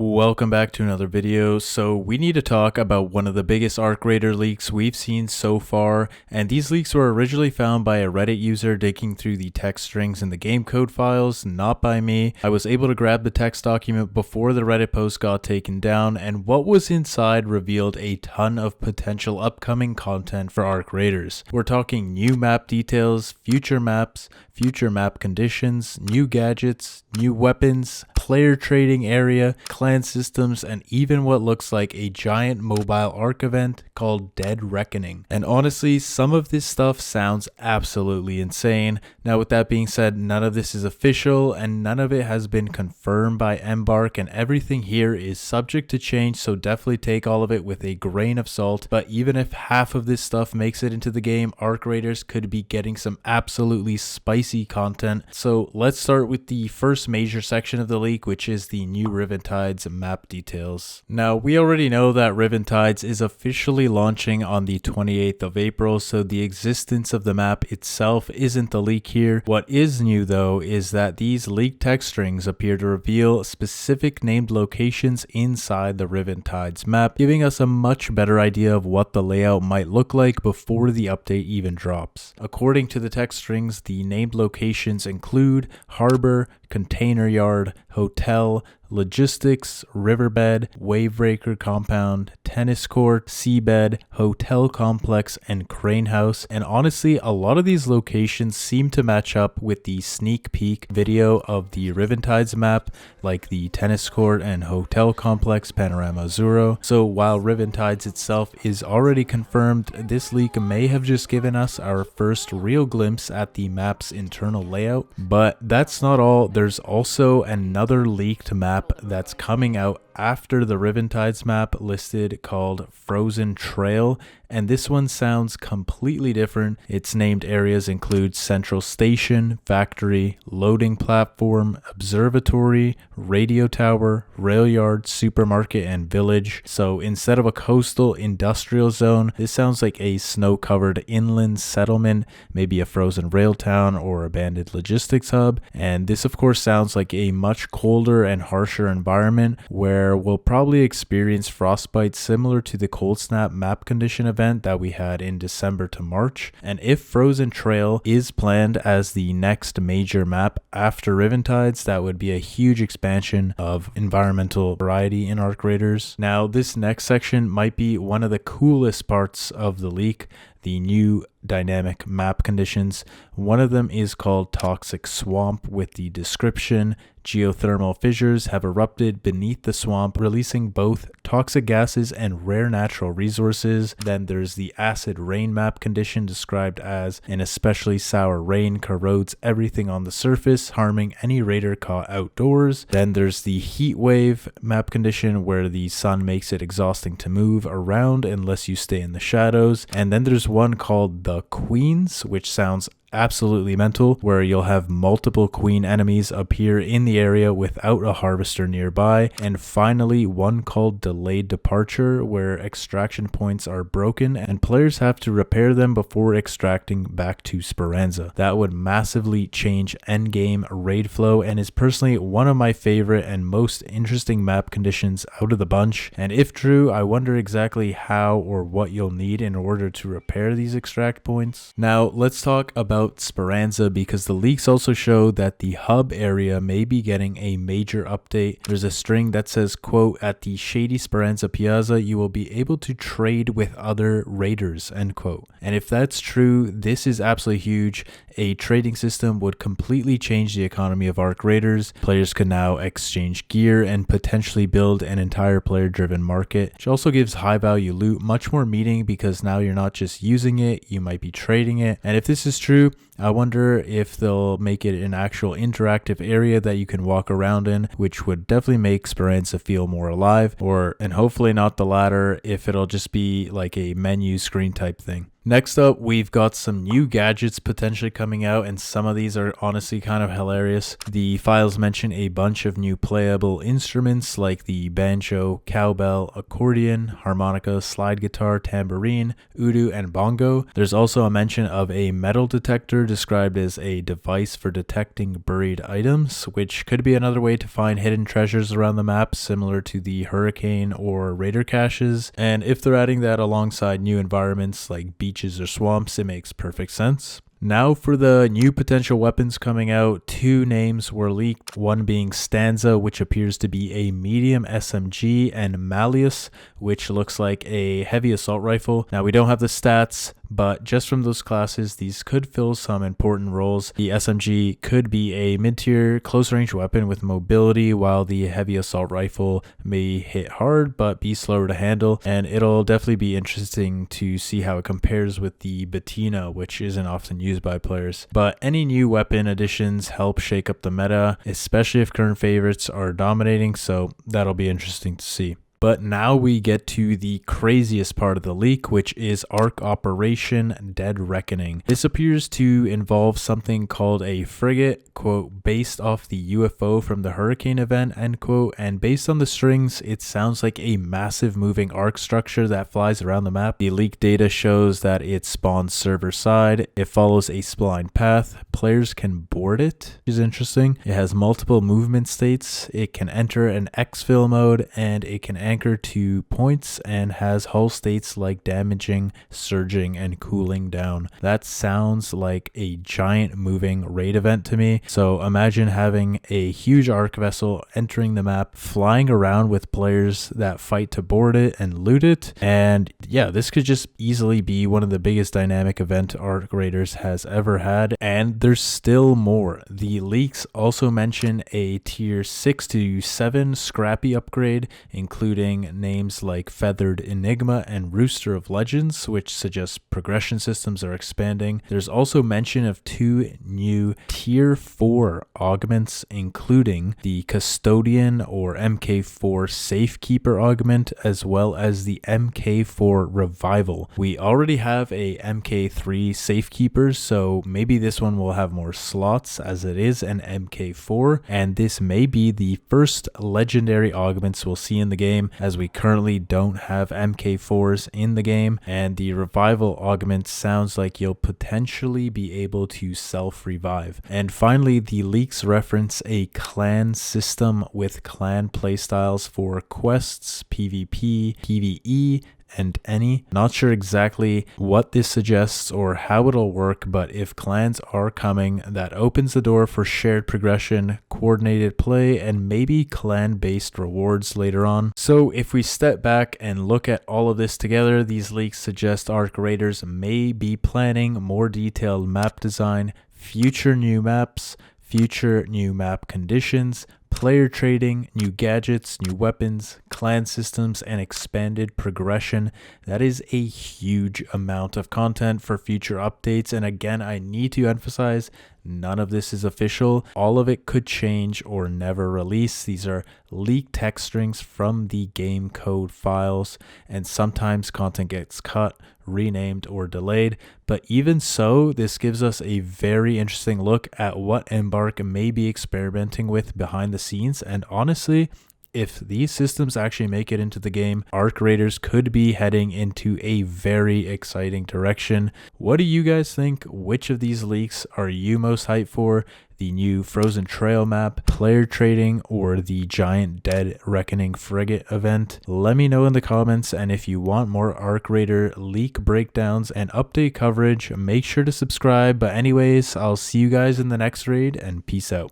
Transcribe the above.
Welcome back to another video. So we need to talk about one of the biggest arcraider leaks we've seen so far, and these leaks were originally found by a Reddit user digging through the text strings in the game code files, not by me. I was able to grab the text document before the Reddit post got taken down, and what was inside revealed a ton of potential upcoming content for arcraiders. We're talking new map details, future maps, future map conditions, new gadgets, new weapons, player trading area, clan systems, and even what looks like a giant mobile arc event called Deadreckoning. And honestly, some of this stuff sounds absolutely insane. Now with that being said, none of this is official and none of it has been confirmed by Embark, and everything here is subject to change, so definitely take all of it with a grain of salt. But even if half of this stuff makes it into the game, arcraiders could be getting some absolutely spicy content. So let's start with the first major section of the leak, which is the new Riven Tides map details. Now we already know that Riven Tides is officially launching on the 28th of April, so the existence of the map itself isn't the leak here. What is new though is that these leaked text strings appear to reveal specific named locations inside the Riven Tides map, giving us a much better idea of what the layout might look like before the update even drops. According to the text strings, the named locations include harbor, container yard, hotel, logistics, riverbed, wavebreaker compound, tennis court, seabed, hotel complex, and crane house. And honestly, a lot of these locations seem to match up with the sneak peek video of the Riven Tides map, like the tennis court and hotel complex panorama Zero. So while Riven Tides itself is already confirmed, this leak may have just given us our first real glimpse at the map's internal layout. But that's not all. There's also another leaked map that's coming out after the Riven Tides map listed called Frozentrail, and this one sounds completely different. Its named areas include Central Station, Factory, Loading Platform, Observatory, Radio Tower, Rail Yard, Supermarket, and Village. So instead of a coastal industrial zone, this sounds like a snow-covered inland settlement, maybe a frozen rail town or abandoned logistics hub. And this of course sounds like a much colder and harsher environment where we'll probably experience frostbite similar to the cold snap map condition event that we had in December to March. And if Frozentrail is planned as the next major map after Riven Tides, that would be a huge expansion of environmental variety in arcraiders. Now this next section might be one of the coolest parts of the leak, the new dynamic map conditions. One of them is called Toxic Swamp, with the description: geothermal fissures have erupted beneath the swamp, releasing both toxic gases and rare natural resources. Then there's the acid rain map condition, described as: an especially sour rain corrodes everything on the surface, harming any raider caught outdoors. Then there's the heat wave map condition, where the sun makes it exhausting to move around unless you stay in the shadows. And then there's one called the Queens, which sounds absolutely mental, where you'll have multiple queen enemies appear in the area without a harvester nearby. And finally, one called Delayed Departure, where extraction points are broken and players have to repair them before extracting back to Speranza. That would massively change endgame raid flow and is personally one of my favorite and most interesting map conditions out of the bunch. And if true, I wonder exactly how or what you'll need in order to repair these extract points. Now let's talk about Speranza, because the leaks also show that the hub area may be getting a major update. There's a string that says, quote, "At the shady Speranza Piazza, you will be able to trade with other raiders," end quote. And if that's true, this is absolutely huge. A trading system would completely change the economy of arcraiders. Players could now exchange gear and potentially build an entire player-driven market, which also gives high-value loot much more meaning, because now you're not just using it, you might be trading it. And if this is true, I wonder if they'll make it an actual interactive area that you can walk around in, which would definitely make Speranza feel more alive, and hopefully not the latter, if it'll just be like a menu screen type thing. Next up, we've got some new gadgets potentially coming out, and some of these are honestly kind of hilarious. The files mention a bunch of new playable instruments like the banjo, cowbell, accordion, harmonica, slide guitar, tambourine, udu, and bongo. There's also a mention of a metal detector described as a device for detecting buried items, which could be another way to find hidden treasures around the map, similar to the hurricane or raider caches. And if they're adding that alongside new environments like beaches or swamps, it makes perfect sense. Now for the new potential weapons coming out, 2 names were leaked, one being Stanza, which appears to be a medium SMG, and Malleus, which looks like a heavy assault rifle. Now we don't have the stats, but just from those classes, these could fill some important roles. The SMG could be a mid-tier close-range weapon with mobility, while the heavy assault rifle may hit hard but be slower to handle, and it'll definitely be interesting to see how it compares with the Bettina, which isn't often used by players. But any new weapon additions help shake up the meta, especially if current favorites are dominating, so that'll be interesting to see. But now we get to the craziest part of the leak, which is Arc Operation Dead Reckoning. This appears to involve something called a frigate, quote, based off the UFO from the Hurricane event, end quote, and based on the strings, it sounds like a massive moving arc structure that flies around the map. The leak data shows that it spawns server side, it follows a spline path, players can board it, which is interesting. It has multiple movement states, it can enter an exfil mode, and it can anchor to points and has hull states like damaging, surging, and cooling down. That sounds like a giant moving raid event to me. So imagine having a huge arc vessel entering the map, flying around with players that fight to board it and loot it. And yeah, this could just easily be one of the biggest dynamic event Arc Raiders has ever had. And there's still more. The leaks also mention a tier 6 to 7 scrappy upgrade, including names like Feathered Enigma and Rooster of Legends, which suggests progression systems are expanding. There's also mention of 2 new tier 4 augments, including the Custodian or MK4 Safekeeper augment, as well as the MK4 Revival. We already have a MK3 Safekeeper, so maybe this one will have more slots as it is an MK4, and this may be the first legendary augments we'll see in the game, as we currently don't have MK4s in the game, and the revival augment sounds like you'll potentially be able to self-revive. And finally, the leaks reference a clan system with clan playstyles for quests, PvP, PvE, and any. Not sure exactly what this suggests or how it'll work, but if clans are coming, that opens the door for shared progression, coordinated play, and maybe clan-based rewards later on. So if we step back and look at all of this together, these leaks suggest Arc Raiders may be planning more detailed map design, future new maps, future new map conditions, player trading, new gadgets, new weapons, clan systems, and expanded progression. That is a huge amount of content for future updates. And again, I need to emphasize, none of this is official. All of it could change or never release. These are leaked text strings from the game code files, and sometimes content gets cut, renamed, or delayed. But even so, this gives us a very interesting look at what Embark may be experimenting with behind the scenes. And honestly, if these systems actually make it into the game, Arc Raiders could be heading into a very exciting direction. What do you guys think? Which of these leaks are you most hyped for? The new Frozentrail map, player trading, or the giant Dead Reckoning frigate event? Let me know in the comments, and if you want more Arc Raider leak breakdowns and update coverage, make sure to subscribe. But anyways, I'll see you guys in the next raid, and peace out.